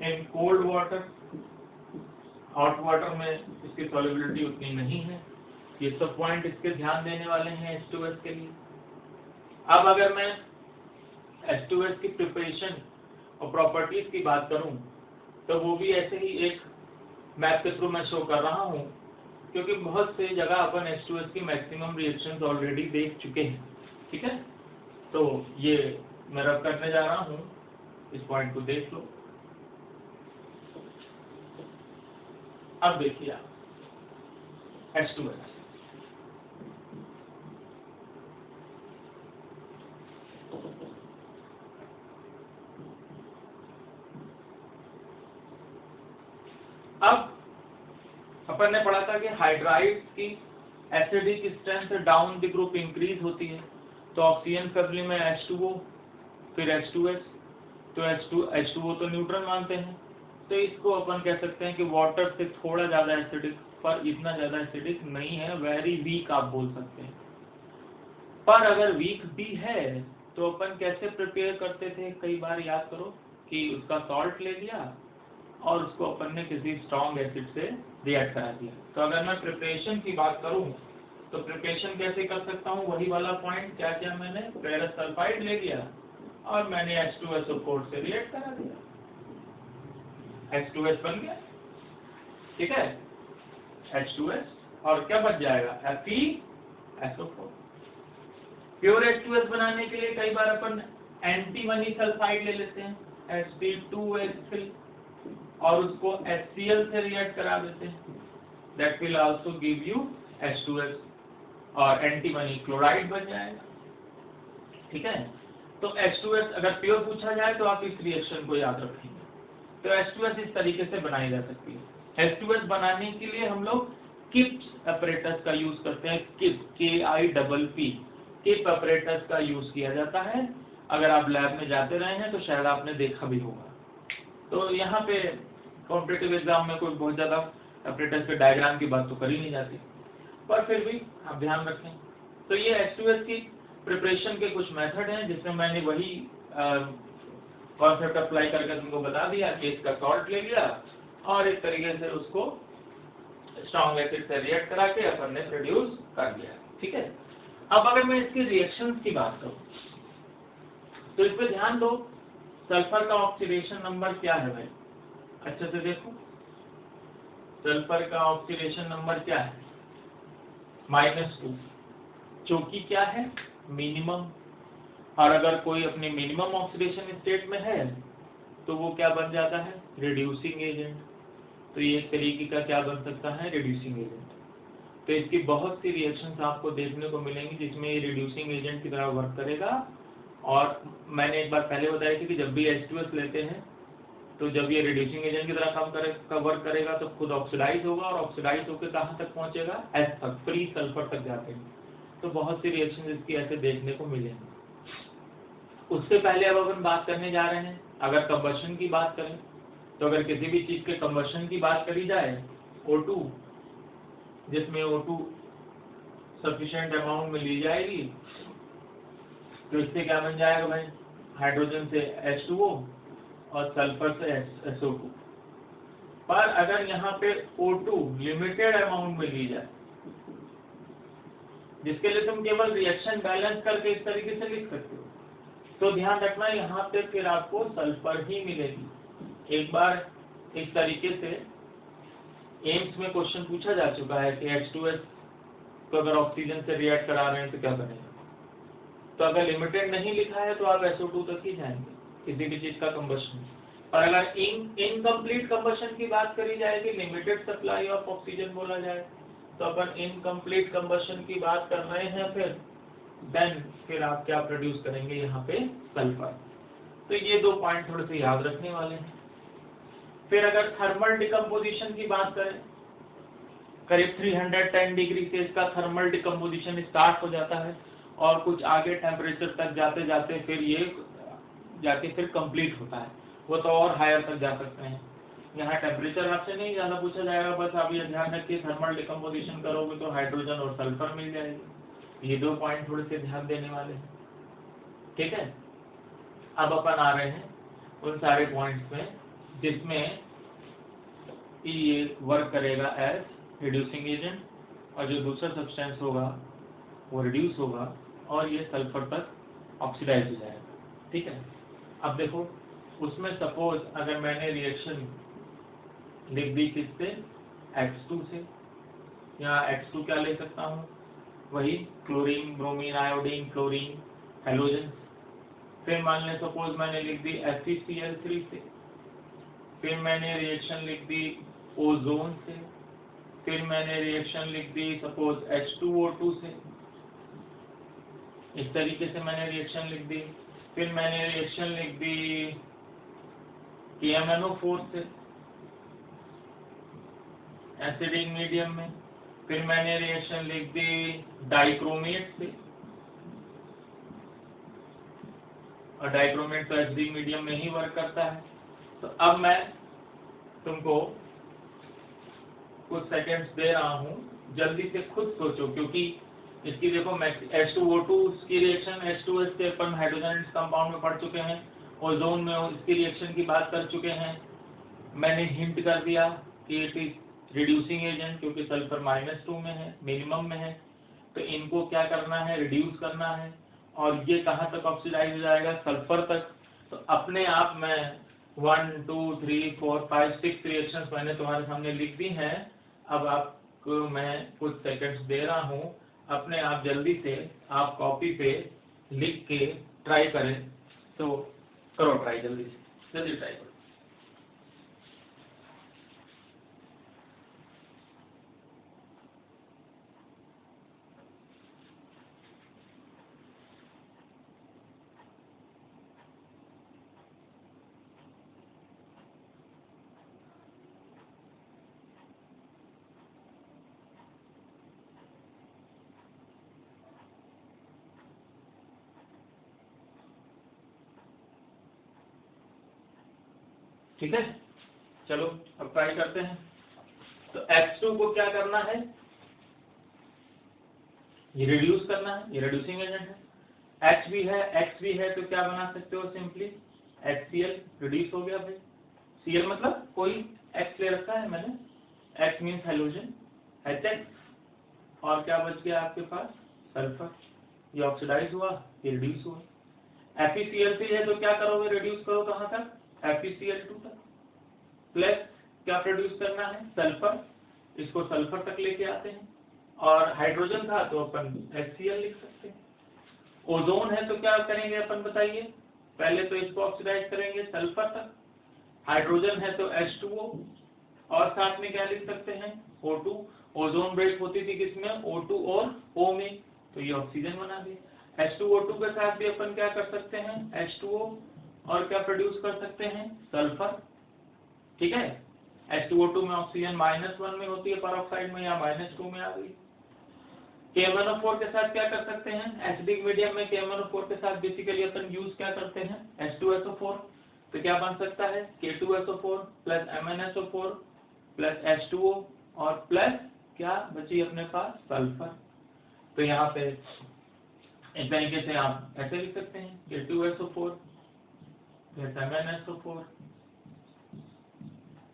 in cold water, hot water में इसकी सॉल्युबिलिटी उतनी नहीं है। ये सब पॉइंट इसके ध्यान देने वाले हैं H2S के लिए। अब अगर मैं H2S की प्रिपरेशन और प्रॉपर्टीज की बात करूं तो वो भी ऐसे ही एक मैप के थ्रू मैं शो कर रहा हूं, क्योंकि बहुत से जगह अपन H2S की मैक्सिमम रिएक्शंस ऑलरेडी देख चुके हैं। ठीक है, तो ये मैं रब करने जा रहा हूं, इस पॉइंट को देख लो। अब देखिए आप H2S, अब अपन ने पढ़ा था कि हाइड्राइड्स की acidic strength down the group increase होती है, तो ऑक्सीजन फैमिली में H2O फिर H2S, तो H2O तो न्यूट्रल मानते हैं, तो इसको अपन कह सकते हैं कि वाटर से थोड़ा ज्यादा एसिडिक, पर इतना ज्यादा एसिडिक नहीं है, वेरी वीक आप बोल सकते हैं। पर अगर वीक भी है तो अपन कैसे प्रिपेयर करते थे, कई बार याद करो कि उसका सॉल्ट ले लिया और उसको अपन ने किसी स्ट्रॉन्ग एसिड से रिएक्ट करा दिया। तो अगर मैं प्रिपरेशन की बात करूं तो प्रिपरेशन कैसे कर सकता हूं, वही वाला पॉइंट, क्या क्या मैंने फेरस सल्फाइड ले लिया और मैंने H2SO4 से रिएक्ट करा दिया, H2S बन गया। ठीक है, H2S और क्या बच जाएगा, FeSO4। प्योर H2S बनाने के लिए कई बार अपन एंटीमनी सल्फाइड ले लेते हैं, Sp2H3, और उसको HCl से रिएक्ट करा देते हैं, that will also give you H2S और एंटीमनी क्लोराइड बन जाएगा। ठीक है, तो H2S अगर प्योर पूछा जाए तो आप इस रिएक्शन को याद रखेंगे। तो H2S इस तरीके से बनाई जा सकती है। H2S बनाने के लिए हम लोग किप्स अपरेटस का यूज करते हैं, KIPP, किप अपरेटस का यूज किया जाता है। अगर आप लैब में जाते रहे हैं तो शायद आपने देखा भी होगा। तो यहाँ पे कॉम्पिटिटिव एग्जाम में कोई बहुत ज्यादा अपरेटस के डायग्राम की बात तो करी नहीं जाती, पर फिर भी आप ध्यान रखें। तो ये H2S की प्रिपरेशन के कुछ मेथड हैं, जिसमें मैंने वही कॉन्सेप्ट अप्लाई करके तुमको बता दिया कि इसका सॉल्ट ले लिया और इस तरीके से उसको स्ट्रॉन्ग एसिड से रिएक्ट करा के अपन ने प्रोड्यूस कर दिया। ठीक है, अब अगर मैं इसकी रिएक्शंस की बात करूं तो इस पे ध्यान दो, सल्फर का ऑक्सीडेशन नंबर क्या है भाई, अच्छे से देखो, सल्फर का ऑक्सीडेशन नंबर क्या है, -2, जो कि क्या है, मिनिमम। और अगर कोई अपने मिनिमम ऑक्सीडेशन स्टेट में है तो वो क्या बन जाता है, रिड्यूसिंग एजेंट। तो ये एक तरीके का क्या बन सकता है, रिड्यूसिंग एजेंट। तो इसकी बहुत सी रिएक्शंस आपको देखने को मिलेंगी जिसमें ये रिड्यूसिंग एजेंट की तरह वर्क करेगा। और मैंने एक बार पहले बताया थी कि जब भी H2S लेते हैं तो जब ये रिड्यूसिंग एजेंट की तरह वर्क करेगा तो खुद ऑक्सीडाइज होगा, और ऑक्सीडाइज होकर कहाँ तक पहुंचेगा, S तक, फ्री सल्फर तक जाते हैं। तो बहुत सी रिएक्शन इसकी ऐसे देखने को मिलेंगी। उससे पहले अब अपन बात करने जा रहे हैं, अगर कंबशन की बात करें तो अगर किसी भी चीज के कंबशन की बात करी जाए, O2, जिसमें O2 सफिशिएंट अमाउंट में ली जाएगी, तो इससे क्या बन जाएगा भाई, हाइड्रोजन से H2O और सल्फर से SO2। पर अगर यहाँ पे O2 लिमिटेड अमाउंट में ली जाए, जिसके लिए तुम केवल रिएक्शन बैलेंस करके इस तरीके से लिख सकते हो, तो ध्यान रखना यहाँ पे फिर आपको सल्फर ही मिलेगी। एक बार इस तरीके से एम्स में क्वेश्चन पूछा जा चुका है कि H2S को अगर ऑक्सीजन से रिएक्ट करा रहे हैं तो क्या बनेगा। तो अगर लिमिटेड नहीं लिखा है तो आप SO2 तक ही जाएंगे किसी भी चीज का कंबशन। और अगर इनकम्प्लीट कंबशन की बात करी जाएगी, लिमिटेड सप्लाई ऑफ ऑक्सीजन बोला जाए, तो अपन इनकम्प्लीट कंबशन की बात कर रहे हैं, फिर आप क्या प्रोड्यूस करेंगे, यहाँ पे सल्फर। तो ये दो पॉइंट थोड़े से याद रखने वाले हैं। फिर अगर थर्मल डिकम्पोजिशन की बात करें, करीब 310 डिग्री से इसका थर्मल डिकम्पोजिशन स्टार्ट हो जाता है और कुछ आगे टेम्परेचर तक जाते जाते फिर ये जाके फिर कंप्लीट होता है। वो तो और हायर तक जा सकते हैं। यहाँ टेम्परेचर आपसे नहीं ज़्यादा पूछा जाएगा, बस आप ये ध्यान रखिए थर्मल डिकम्पोजिशन करोगे तो हाइड्रोजन और सल्फर मिल जाएगी। ये दो पॉइंट थोड़े से ध्यान देने वाले हैं। ठीक है, अब अपन आ रहे हैं उन सारे पॉइंट्स में जिसमें ये वर्क करेगा एज रिड्यूसिंग एजेंट, और जो दूसरा सब्सटेंस होगा वो रिड्यूस होगा और ये सल्फर तक ऑक्सीडाइज हो जाएगा। ठीक है। अब देखो उसमें सपोज अगर मैंने रिएक्शन लिख दी किससे, X2 से, या X2 क्या ले सकता हूँ, वही chlorine, bromine, iodine, chlorine, halogen. फिर मान लें सपोज मैंने लिख दी FeCl3 से, फिर मैंने रिएक्शन लिख दी ओजोन से, फिर मैंने रिएक्शन लिख दी सपोज H2O2 से, इस तरीके से मैंने रिएक्शन लिख दी। फिर मैंने रिएक्शन लिख दी KMnO4 से एसिडिक मीडियम में, फिर मैंने रिएक्शन लिख दी डाइक्रोमेट से, और डाइक्रोमेट तो एसिडिक मीडियम में ही वर्क करता है। तो अब मैं तुमको कुछ सेकंड्स दे रहा हूँ, जल्दी से खुद सोचो, क्योंकि इसकी देखो H2O2 की रिएक्शन H2S से अपन हाइड्रोजन कंपाउंड में पढ़ चुके हैं, ओजोन में इसकी रिएक्शन की बात कर चुके हैं। मैंने हिंट कर दिया कि इट इज रिड्यूसिंग एजेंट, क्योंकि सल्फर -2 में है, मिनिमम में है, तो इनको क्या करना है, रिड्यूस करना है। और ये कहाँ तक ऑक्सीडाइज हो जाएगा, सल्फर तक। तो अपने आप में 1 2 3 4 5 6 रिएक्शंस मैंने तुम्हारे सामने लिख दी हैं। अब आपको मैं कुछ सेकंड्स दे रहा हूँ, अपने आप जल्दी से आप कॉपी पे लिख के ट्राई करें। तो करो ट्राई, जल्दी से जल्दी ट्राई करो। ठीक है, चलो अब ट्राई करते हैं। तो X2 को क्या करना है, ये रिड्यूस करना है, ये रिड्यूसिंग एजेंट है। H भी है, X भी है, तो क्या बना सकते हो, सिंपली HCl, रिड्यूस हो गया भाई। Cl मतलब कोई X ले रखा है मैंने, X मीन्स हेलोजन, HX, और क्या बच गया आपके पास, सल्फर। ये ऑक्सीडाइज हुआ, ये रिड्यूस हुआ। FeCl3 है, तो क्या करोगे, रिड्यूस करो कहाँ तक, FeCl2 तक, प्लस क्या प्रोड्यूस करना है, सल्फर, इसको सल्फर तक लेके आते हैं। और हाइड्रोजन था तो अपन HCl लिख सकते हैं। ओजोन है तो क्या करेंगे अपन, बताइए, पहले तो इसको ऑक्सीडाइज करेंगे सल्फर तक। हाइड्रोजन है तो H2O, और साथ में क्या लिख सकते हैं, O2। ओजोन ब्रेक होती थी किसमें, O2 और O में, तो ये ऑक्सीजन बना दिया। H2O2 के साथ भी अपन क्या कर सकते हैं, H2O, और क्या प्रोड्यूस कर सकते हैं, सल्फर। ठीक है, H2O2 में ऑक्सीजन -1 में होती है पेरोक्साइड में, या -2 में आ गई। KMnO4 के साथ क्या कर सकते हैं, एसिडिक मीडियम में KMnO4 के साथ बेसिकली अपन यूज क्या करते हैं, H2SO4, तो क्या बन सकता है, K2SO4 plus MnSO4 plus H2O, और प्लस क्या बची अपने पास, सल्फर। तो यहाँ पे इस तरीके से आप ऐसे लिख सकते हैं, K2SO4 plus MnSO4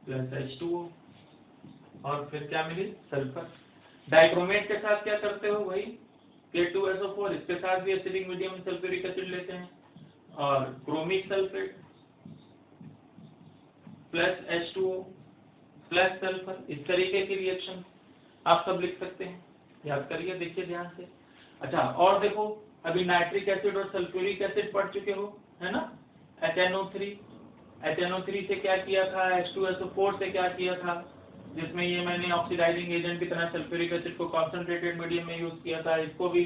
plus H2O, और फिर क्या मिली, सल्फर। डाइक्रोमेट के साथ क्या करते हो, वही K2SO4, इसके साथ भी एसिडिक मीडियम में सल्फ्यूरिक एसिड लेते हैं, और chromic sulphate plus H2O plus sulphur. इस तरीके की रिएक्शन आप सब लिख सकते हैं, याद करिए, देखिए ध्यान से। अच्छा, और देखो, अभी नाइट्रिक एसिड और सल्फ्यूरिक एसिड पढ़ चुके हो, है ना, HNO3 से क्या किया था, H2SO4 से क्या किया था, जिसमें ये मैंने ऑक्सीडाइजिंग एजेंट की तरह सल्फ्यूरिक एसिड को कॉन्सेंट्रेटेड मीडियम में यूज किया था। इसको भी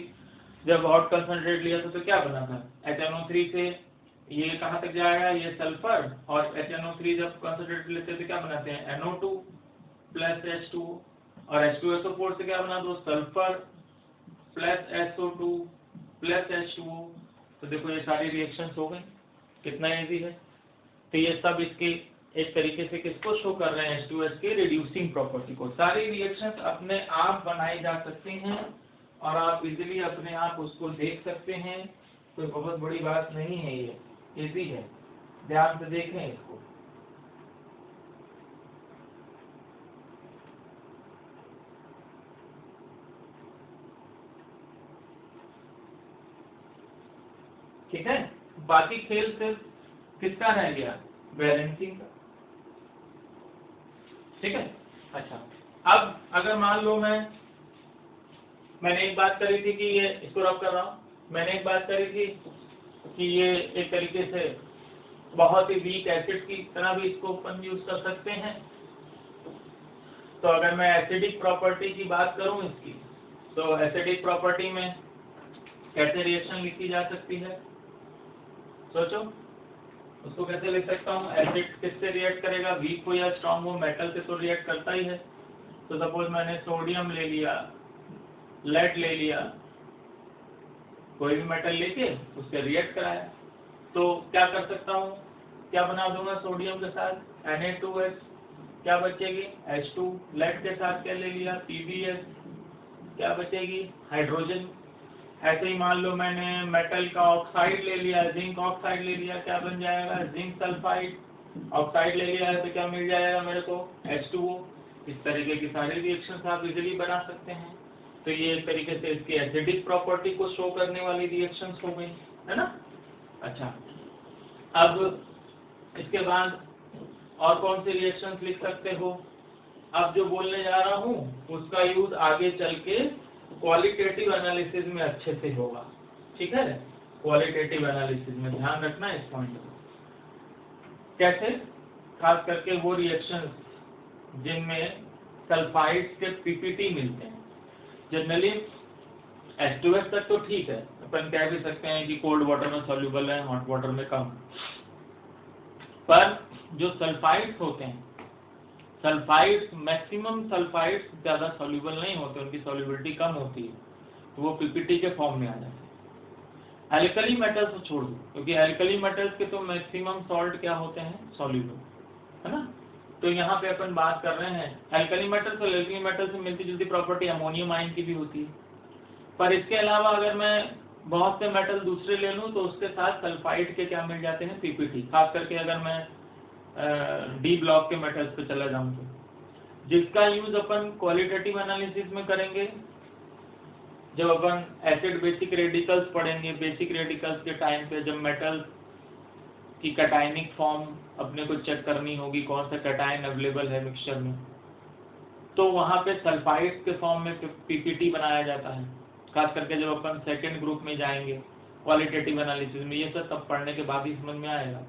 जब हॉट कंसंट्रेट लिया था तो क्या बना था, HNO3 से ये कहाँ तक जाएगा, ये सल्फर, और HNO3 जब कंसंट्रेट लेते हैं तो क्या बनाते हैं, NO2 प्लस H2O, और H2SO4 से क्या बना दो, sulphur plus SO2 plus H2O। तो देखो ये सारी रिएक्शंस हो गई, कितना इजी है। तो ये सब इसके एक तरीके से किसको शो कर रहे हैं, H2S के रिड्यूसिंग प्रॉपर्टी को। सारी रिएक्शंस अपने आप बनाई जा सकती हैं, और आप इजीली अपने आप उसको देख सकते हैं, कोई बहुत बड़ी बात नहीं है, ये इजी है, ध्यान से देखें इसको। ठीक है, बाकी खेल सिर्फ किसका रह गया, बैलेंसिंग का। ठीक है। अच्छा, अब अगर मान लो मैंने एक बात करी थी कि ये, इसको रब कर रहा हूँ, मैंने एक बात करी थी कि ये एक तरीके से बहुत ही वीक एसिड की तरह भी इसको अपन यूज कर सकते हैं। तो अगर मैं एसिडिक प्रॉपर्टी की बात करूं इसकी, तो एसिडिक प्रॉपर्टी में कैसे रिएक्शन लिखी जा सकती है, सोचो उसको कैसे लिख सकता हूँ। एसिड किससे रिएक्ट करेगा, वीक हो या स्ट्रांग हो, मेटल से तो रिएक्ट करता ही है। तो सपोज मैंने सोडियम ले लिया, लेड ले लिया, कोई भी मेटल लेके उससे रिएक्ट कराया, तो क्या कर सकता हूँ, क्या बना दूंगा सोडियम के साथ Na2H, क्या बचेगी H2, लेड के साथ क्या ले लिया PbS, क्या बचेगी हाइड्रोजन। ऐसे ही मान लो मैंने मेटल का ऑक्साइड ले लिया, जिंक ऑक्साइड ले लिया, क्या बन जाएगा जिंक सल्फाइड। ऑक्साइड ले लिया है तो क्या मिल जाएगा मेरे को H2O। इस तरीके की सारी रिएक्शन आप इजीली बना सकते हैं। तो ये एक तरीके से इसकी एसिडिक प्रॉपर्टी को शो करने वाली रिएक्शंस हो गई, है ना। अच्छा, अब इसके बाद और कौन सी रिएक्शंस लिख सकते हो। अब जो बोलने जा रहा हूँ उसका यूज आगे चल के क्वालिटेटिव एनालिसिस में अच्छे से होगा। ठीक है, क्वालिटेटिव एनालिसिस में ध्यान रखना इस पॉइंट को। कैसे, खास करके वो रिएक्शंस जिनमें सल्फाइड्स के पीपीटी मिलते हैं। जनरली H2S तक तो ठीक है, अपन कह भी सकते हैं कि कोल्ड वाटर में सॉल्युबल है, हॉट वाटर में कम। पर जो सल्फाइड्स होते हैं, सल्फाइड्स मैक्सिमम सल्फाइड्स ज्यादा सॉल्युबल नहीं होते, उनकी सॉल्युबिलिटी कम होती है, तो वो पीपीटी के फॉर्म में आ जाते हैं। एल्कली मेटल्स को छोड़ दो, क्योंकि एल्कली मेटल्स के तो मैक्सिमम सॉल्ट क्या होते हैं सॉल्युबल, है ना। तो यहाँ पे अपन बात कर रहे हैं एल्कली मेटल्स और एल्कली मेटल से मिलती जुलती प्रॉपर्टी अमोनियम आयन की भी होती है। पर इसके अलावा अगर मैं बहुत से मेटल दूसरे ले लूं तो उसके साथ सल्फाइड के क्या मिल जाते हैं पीपीटी। खास करके अगर मैं डी ब्लॉक के मेटल्स पे चला जाऊं तो, जिसका यूज अपन क्वालिटेटिव एनालिसिस में करेंगे जब अपन एसिड बेसिक रेडिकल्स पढ़ेंगे। बेसिक रेडिकल्स के टाइम पे जब मेटल की कैटायनिक फॉर्म अपने को चेक करनी होगी, कौन सा कैटायन अवेलेबल है मिक्सचर में, तो वहां पे सल्फाइड्स के फॉर्म में पीपीटी बनाया जाता है। खास करके जब अपन सेकेंड ग्रुप में जाएंगे क्वालिटेटिव एनालिसिस में, ये सब तब पढ़ने के बाद ही समझ में आएगा।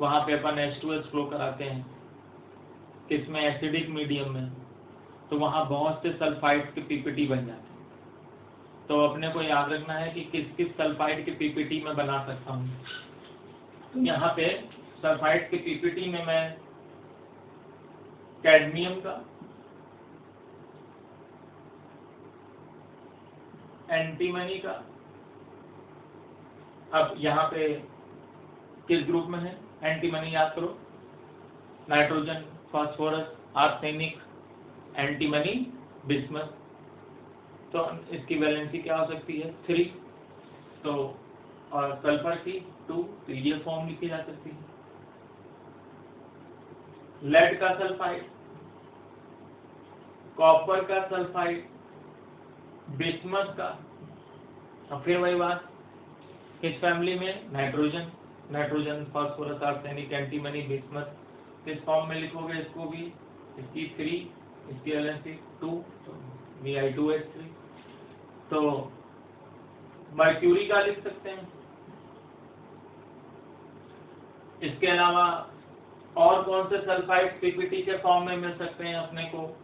वहां पे अपन H2S फ्लो कराते हैं किसमें, एसिडिक मीडियम में, तो वहां बहुत से सल्फाइड्स के पीपीटी बन जाते हैं। तो अपने को याद रखना है कि किस किस सल्फाइड के पीपीटी में बना सकता हूँ। तो यहाँ पे सल्फाइड के पीपीटी में मैं कैडमियम का, एंटीमनी का, अब यहाँ पे किस ग्रुप में है एंटीमनी याद करो, nitrogen, phosphorus, arsenic, antimony, bismuth. तो इसकी वैलेंसी क्या हो सकती है 3, तो और सल्फर की 2, तो ये फॉर्म लिखी जा सकती है। लेड का सल्फाइड, कॉपर का सल्फाइड, बिस्मथ का, और फिर वही बात किस फैमिली में, nitrogen, nitrogen, phosphorus, arsenic, antimony, bismuth, किस फॉर्म में लिखोगे इसको भी, इसकी 3, इसकी वैलेंसी 2, तो Vi2H3। तो मर्क्यूरी का लिख सकते हैं। इसके अलावा और कौन से सल्फाइड पीपीटी के फॉर्म में मिल सकते हैं अपने को,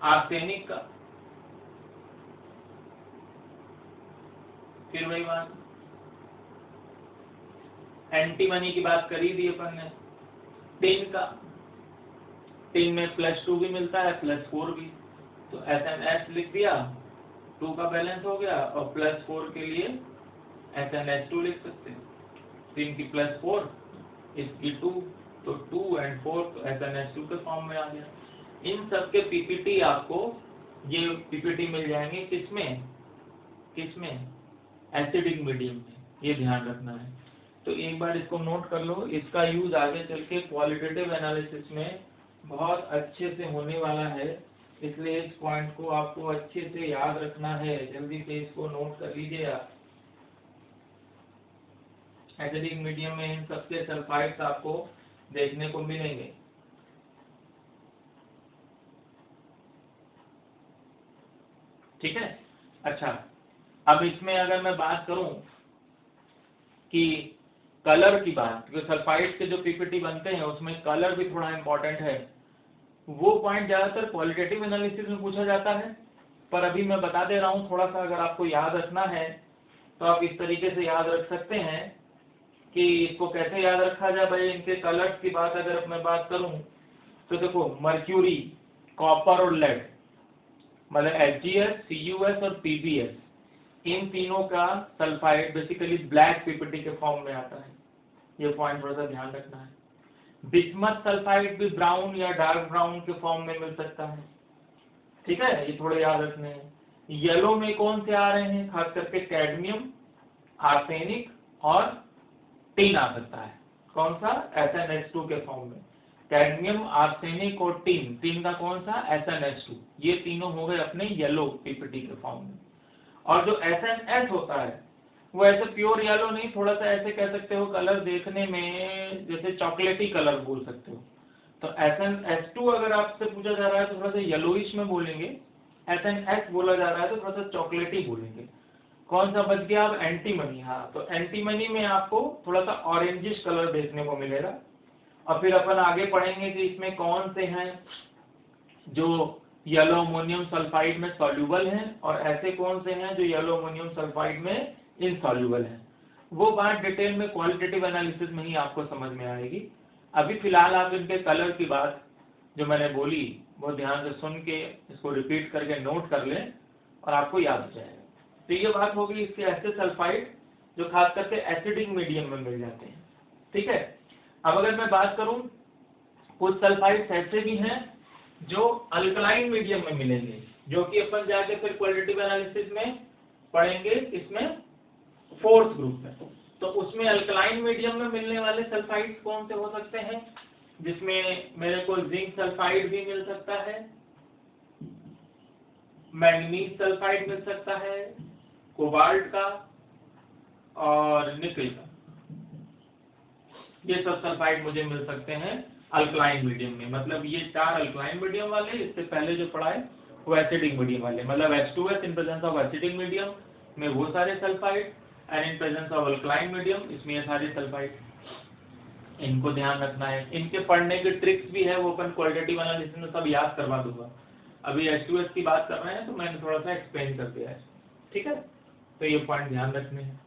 आर्सेनिक का, फिर वही बात एंटीमनी की बात करी थी अपन ने, टिन का, टिन में +2 भी मिलता है +4 भी, तो SnS लिख दिया, 2 का बैलेंस हो गया, और +4 के लिए SnH2 लिख सकते हैं। टिन की +4, इसकी 2, तो 2 और 4 तो SnH2 के फॉर्म में आ गया। इन सब के पीपीटी आपको ये पीपीटी मिल जाएंगे किसमें, किसमें, एसिडिक मीडियम में, ये ध्यान रखना है। तो एक बार इसको नोट कर लो, इसका यूज आगे चल के क्वालिटेटिव एनालिसिस में बहुत अच्छे से होने वाला है, इसलिए इस पॉइंट को आपको अच्छे से याद रखना है। जल्दी से इसको नोट कर लीजिए आप। एसिडिक मीडियम में इन सबके सल्फाइड्स आपको देखने को मिलेंगे। ठीक है। अच्छा, अब इसमें अगर मैं बात करूं कि कलर की बात, क्योंकि सल्फाइड्स के जो पीपीटी बनते हैं उसमें कलर भी थोड़ा इंपॉर्टेंट है। वो पॉइंट ज्यादातर क्वालिटेटिव एनालिसिस में पूछा जाता है, पर अभी मैं बता दे रहा हूँ थोड़ा सा, अगर आपको याद रखना है तो आप इस तरीके से याद रख सकते हैं कि इसको कैसे याद रखा जाए। भाई इनके कलर्स की बात अगर मैं बात करूं तो देखो, मर्क्यूरी, कॉपर और लेड, मतलब एचजीएस, सीयूएस और पीबीएस, इन तीनों का सल्फाइड बेसिकली ब्लैक पीपीटी के फॉर्म में आता है। ये पॉइंट थोड़ा सा ध्यान रखना है। बिस्मथ सल्फाइड भी ब्राउन या डार्क ब्राउन के फॉर्म में मिल सकता है। ठीक है, ये थोड़े याद रखने हैं। येलो में कौन से आ रहे हैं, खास करके कैडमियम, आर्सेनिक और टिन आ सकता है। कौन सा, SnH2 के फॉर्म में। कैडमियम, आर्सेनिक और टिन, टिन का कौन सा, SnH2, ये तीनों हो गए अपने येलो पीपीटी के फॉर्म में। और जो SNS होता है वो ऐसे प्योर येलो नहीं, थोड़ा सा ऐसे कह सकते हो कलर देखने में जैसे चॉकलेटी कलर बोल सकते हो। तो SnH2 अगर आपसे पूछा जा रहा है तो थोड़ा सा येलोइश में बोलेंगे, SnH बोला जा रहा है तो थोड़ा सा चॉकलेटी बोलेंगे। कौन सा बच गया अब, एंटीमनी। हाँ, तो एंटीमनी में आपको थोड़ा सा ऑरेंजिश कलर देखने को मिलेगा। और फिर अपन आगे पढ़ेंगे कि इसमें कौन से हैं जो येलो अमोनियम सल्फाइड में सॉल्युबल हैं और ऐसे कौन से हैं जो येलो अमोनियम सल्फाइड में इनसॉल्युबल हैं। वो बात डिटेल में क्वालिटेटिव एनालिसिस में ही आपको समझ में आएगी। अभी फिलहाल आप इनके कलर की बात जो मैंने बोली वो ध्यान से सुन के इसको रिपीट करके नोट कर लें और आपको याद हो जाएगा। तो ये बात होगी इसके ऐसे सल्फाइड जो खास करके एसिडिक मीडियम में मिल जाते हैं। ठीक है। अब अगर मैं बात करूं, कुछ सल्फाइड्स ऐसे भी हैं जो अल्कलाइन मीडियम में मिलेंगे, जो कि अपन जाके फिर क्वालिटेटिव एनालिसिस में पढ़ेंगे, इसमें फोर्थ ग्रुप में। तो उसमें अल्कलाइन मीडियम में मिलने वाले सल्फाइड्स कौन से हो सकते हैं, जिसमें मेरे को जिंक सल्फाइड भी मिल सकता है, मैंगनीज सल्फाइड मिल सकता है, कोबाल्ट का और निकल का। ये सब सल्फाइड मुझे मिल सकते हैं अल्कलाइन मीडियम में। मतलब ये 4 अल्कलाइन मीडियम वाले, इससे पहले जो पढ़ाए वो एसिडिक मीडियम वाले, मतलब H2S in presence of acidic medium में वो सारे sulphide, and in presence of alkaline medium इसमें ये सारे सल्फाइड। इनको ध्यान रखना है। इनके पढ़ने की ट्रिक्स भी है, वो अपन क्वालिटेटिव एनालिसिस में सब याद करवा दूंगा। अभी H2S की बात कर रहे हैं तो मैंने थोड़ा सा एक्सप्लेन कर दिया है। ठीक है, तो ये पॉइंट ध्यान रखने हैं।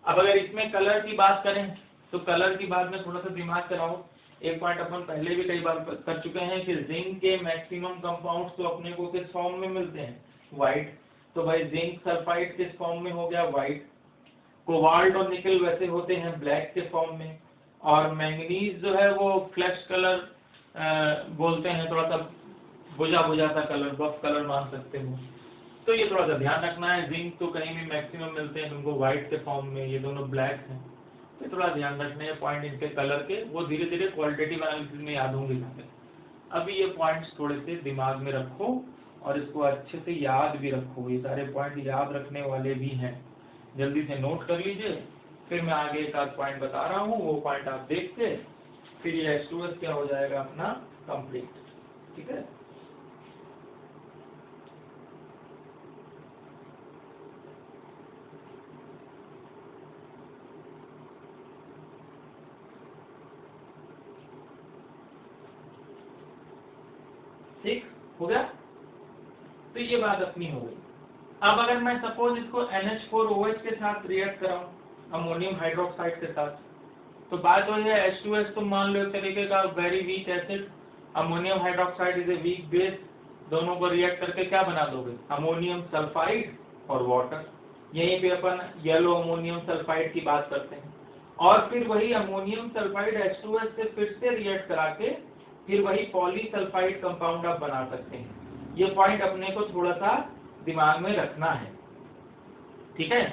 अब अगर इसमें कलर की बात करें तो कलर की बात में थोड़ा सा दिमाग चलाओ। एक पॉइंट अपन पहले भी कई बार कर चुके हैं कि जिंक के मैक्सिमम कंपाउंड्स तो अपने को किस फॉर्म में मिलते हैं, व्हाइट। तो भाई जिंक सल्फाइड किस फॉर्म में हो गया, व्हाइट। कोबाल्ट और निकल वैसे होते हैं ब्लैक के फॉर्म में, और मैंगनीज जो है वो फ्लैश कलर बोलते हैं, थोड़ा सा बुझा बुझा सा कलर, बफ कलर मान सकते हो। तो ये थोड़ा सा ध्यान रखना है। जिंक तो कहीं भी मैक्सिमम मिलते हैं तुमको व्हाइट के फॉर्म में, ये दोनों ब्लैक हैं। तो थोड़ा ध्यान रखने हैं पॉइंट इनके कलर के, वो धीरे धीरे क्वालिटेटिव एनालिसिस में याद होंगे जाके। अभी ये पॉइंट्स थोड़े से दिमाग में रखो और इसको अच्छे से याद भी रखो। ये सारे पॉइंट याद रखने वाले भी हैं, जल्दी से नोट कर लीजिए। फिर मैं आगे एक आध पॉइंट बता रहा हूँ, वो पॉइंट आप देख के फिर ये H2S क्या हो जाएगा अपना कंप्लीट। ठीक है। ठीक हो गया, तो ये बात अपनी हो गई। अब अगर मैं सपोज इसको NH4OH के साथ रिएक्ट कराऊं, अमोनियम हाइड्रोक्साइड के साथ, तो बात वही है H2S तो मान लो एक तरीके का very weak acid, ammonium hydroxide is a weak base. दोनों को रिएक्ट करके क्या बना दोगे, अमोनियम सल्फाइड और वाटर। यहीं पे अपन येलो अमोनियम सल्फाइड की बात करते हैं। और फिर वही अमोनियम सल्फाइड H2S से फिर से रिएक्ट करा के फिर वही पॉलीसल्फाइड कंपाउंड आप बना सकते हैं। ये पॉइंट अपने को थोड़ा सा दिमाग में रखना है। ठीक है।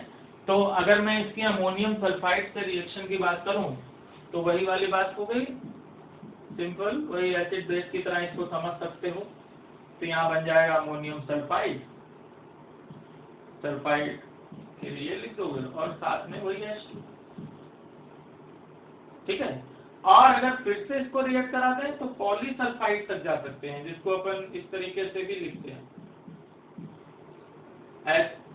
तो अगर मैं इसकी अमोनियम सल्फाइड से रिएक्शन की बात करूं तो वही वाली बात हो गई, सिंपल वही एसिड बेस की तरह इसको समझ सकते हो। तो यहाँ बन जाएगा अमोनियम सल्फाइड, सल्फाइड के लिए लिख दोगे और साथ में वही H2। ठीक है। और अगर फिर से इसको रिएक्ट कराते हैं तो पॉलीसल्फाइड तक जा सकते हैं, जिसको अपन इस तरीके से भी लिखते हैं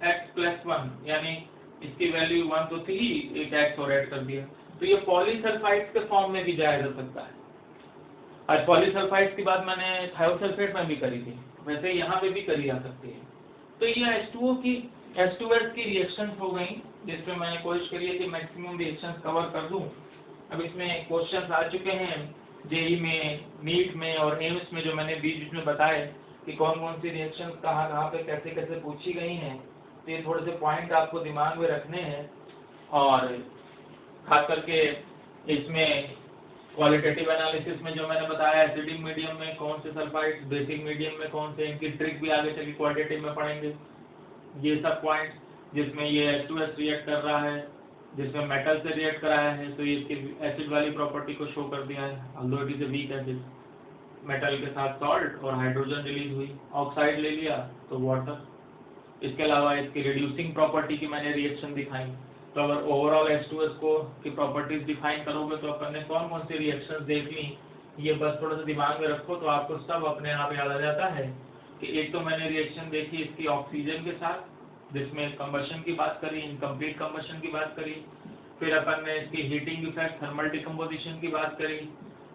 X+1, यानी इसकी वैल्यू 1 तो थी, एक X और ऐड कर दिया, तो ये पॉलीसल्फाइड के फॉर्म में भी जाया जा सकता है। आज पॉलीसल्फाइड की बात मैंने थायोसल्फेट में भी करी थी, वैसे यहाँ पे भी करी जा सकती है। तो ये H2S की रिएक्शन हो गई, जिसमें मैंने कोशिश करी है कि मैक्सिमम रिएक्शंस कवर कर दूं। अब इसमें क्वेश्चंस आ चुके हैं जेई में, नीट में और एम्स में, जो मैंने बीच में बताए कि कौन कौन सी रिएक्शंस कहाँ पे कैसे कैसे पूछी गई हैं। तो ये थोड़े से पॉइंट आपको दिमाग में रखने हैं, और खास करके इसमें क्वालिटेटिव एनालिसिस में जो मैंने बताया एसिडिक मीडियम में कौन से सल्फाइड्स, बेसिक मीडियम में कौन से, इनकी ट्रिक भी आगे चल क्वालिटेटिव में पढ़ेंगे। ये सब पॉइंट जिसमें ये H2S रिएक्ट कर रहा है, जिसमें मेटल से रिएक्ट कराया है, तो ये इसकी एसिड वाली प्रॉपर्टी को शो कर दिया है, although it is a weak acid. Metal के साथ सॉल्ट और हाइड्रोजन रिलीज हुई, ऑक्साइड ले लिया तो वाटर। इसके अलावा इसकी रिड्यूसिंग प्रॉपर्टी की मैंने रिएक्शन दिखाई। तो अगर ओवरऑल H2S को की प्रॉपर्टीज डिफाइन करोगे तो अपन ने कौन कौन सी रिएक्शंस देख ली, ये बस थोड़ा सा दिमाग में रखो तो आपको सब अपने आप याद आ जाता है। कि एक तो मैंने रिएक्शन देखी इसकी ऑक्सीजन के साथ, जिसमें कंबशन की बात करी, इनकम्प्लीट कंबशन की बात करी। फिर अपन ने इसकी हीटिंग इफेक्ट, थर्मल डिकम्पोजिशन की बात करी।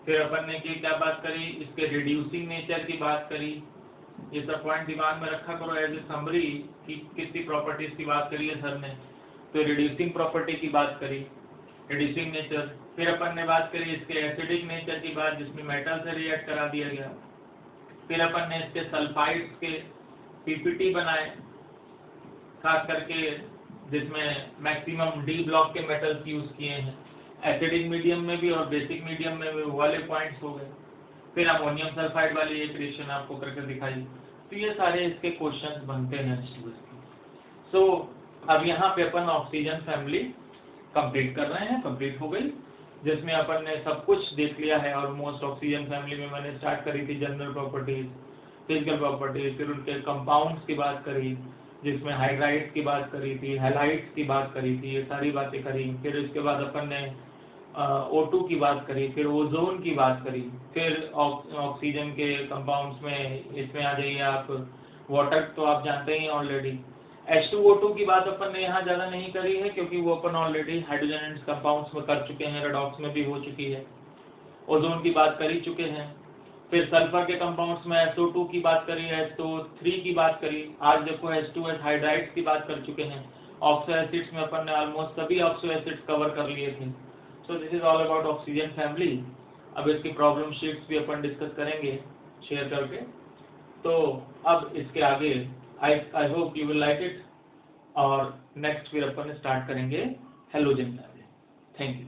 फिर अपन ने की क्या बात करी, इसके रिड्यूसिंग नेचर की बात करी। ये सब पॉइंट दिमाग में रखा करो एज ए समरी कि कितनी प्रॉपर्टीज की बात करी है सर ने। तो रिड्यूसिंग प्रॉपर्टी की बात करी, रिड्यूसिंग नेचर। फिर अपन ने बात करी इसके एसिडिक नेचर की बात, जिसमें मेटल से रिएक्ट करा दिया गया। फिर अपन ने इसके सल्फाइड्स के पीपीटी बनाए, खास करके जिसमें मैक्सिमम डी ब्लॉक के मेटल्स यूज किए हैं, एसिडिक मीडियम में भी और बेसिक मीडियम में भी, वो वाले पॉइंट्स हो गए। फिर अमोनियम सल्फाइड वाली एक रिएक्शन आपको करके दिखाई। तो ये सारे इसके क्वेश्चंस बनते हैं H2S के। सो अब यहाँ पे अपन ऑक्सीजन फैमिली कंप्लीट कर रहे हैं, कंप्लीट हो गई, जिसमें अपन ने सब कुछ देख लिया है ऑलमोस्ट। ऑक्सीजन फैमिली में मैंने स्टार्ट करी थी जनरल प्रॉपर्टीज, फिजिकल प्रॉपर्टीज, फिर उनके कंपाउंड्स की बात करी, जिसमें हाइड्राइड्स की बात करी थी, हैलाइड्स की बात करी थी, ये सारी बातें करी। फिर इसके बाद अपन ने O2 की बात करी, फिर ओजोन की बात करी, फिर ऑक्सीजन के कंपाउंड्स में इसमें आ जाइए आप, वाटर तो आप जानते ही ऑलरेडी। H2O2 की बात अपन ने यहाँ ज्यादा नहीं करी है, क्योंकि वो अपन ऑलरेडी हाइड्रोजन एंड कंपाउंड्स में कर चुके हैं, रेडॉक्स में भी हो चुकी है। ओजोन की बात कर ही चुके हैं। फिर सल्फर के कंपाउंड्स में SO2 की बात करी, SO3 की बात करी। आज देखो H2S हाइड्राइड्स की बात कर चुके हैं। ऑक्सो एसिड्स में अपन ने ऑलमोस्ट सभी ऑक्सो एसिड्स कवर कर लिए थे। So this is all about oxygen family. अब इसकी प्रॉब्लम शीट्स भी अपन डिस्कस करेंगे शेयर करके। तो अब इसके आगे I hope you will like it, और नेक्स्ट फिर अपन स्टार्ट करेंगे हेलोजन फैमिली। Thank you.